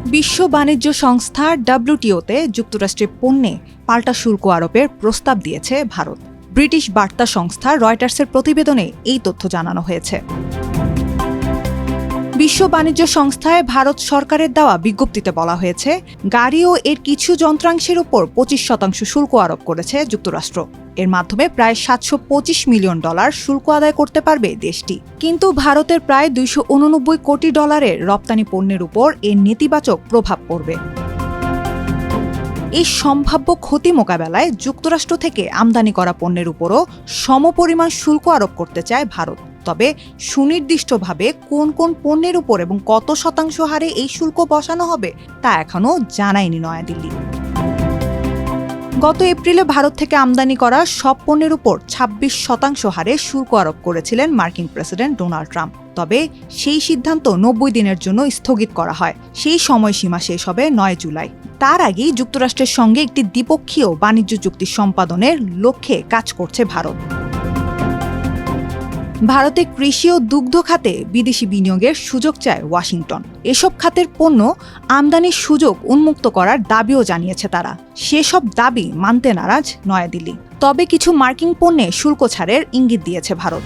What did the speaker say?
বিশ্ব বাণিজ্য সংস্থা WTO-তে যুক্তরাষ্ট্রের পণ্যে পাল্টা শুল্ক আরোপের প্রস্তাব দিয়েছে ভারত। ব্রিটিশ বার্তা সংস্থা রয়টার্সের প্রতিবেদনে এই তথ্য জানানো হয়েছে। বিশ্ব বাণিজ্য সংস্থায় ভারত সরকারের দেওয়া বিজ্ঞপ্তিতে বলা হয়েছে, গাড়ি ও এর কিছু যন্ত্রাংশের উপর 25% শুল্ক আরোপ করেছে যুক্তরাষ্ট্র। এর মাধ্যমে প্রায় $725 মিলিয়ন শুল্ক আদায় করতে পারবে দেশটি। কিন্তু ভারতের প্রায় $289 কোটি রপ্তানি পণ্যের উপর এর নেতিবাচক প্রভাব পড়বে। এই সম্ভাব্য ক্ষতি মোকাবেলায় যুক্তরাষ্ট্র থেকে আমদানি করা পণ্যের উপরও সমপরিমাণ শুল্ক আরোপ করতে চায় ভারত। তবে সুনির্দিষ্টভাবে কোন কোন পণ্যের উপর এবং কত শতাংশ হারে এই শুল্ক বসানো হবে তা এখনও জানায়নি নয়াদিল্লি। গত এপ্রিলে ভারত থেকে আমদানি করা সব পণ্যের উপর 26% হারে শুল্ক আরোপ করেছিলেন মার্কিন প্রেসিডেন্ট ডোনাল্ড ট্রাম্প। তবে সেই সিদ্ধান্ত 90 দিনের জন্য স্থগিত করা হয়। সেই সময়সীমা শেষ হবে 9 জুলাই। তার আগেই যুক্তরাষ্ট্রের সঙ্গে একটি দ্বিপক্ষীয় বাণিজ্য চুক্তি সম্পাদনের লক্ষ্যে কাজ করছে ভারত। ভারতে কৃষি ও দুগ্ধ খাতে বিদেশি বিনিয়োগের সুযোগ চায় ওয়াশিংটন। এসব খাতের পণ্য আমদানির সুযোগ উন্মুক্ত করার দাবিও জানিয়েছে তারা। সেসব দাবি মানতে নারাজ নয়াদিল্লি। তবে কিছু মার্কিন পণ্যে শুল্ক ছাড়ের ইঙ্গিত দিয়েছে ভারত।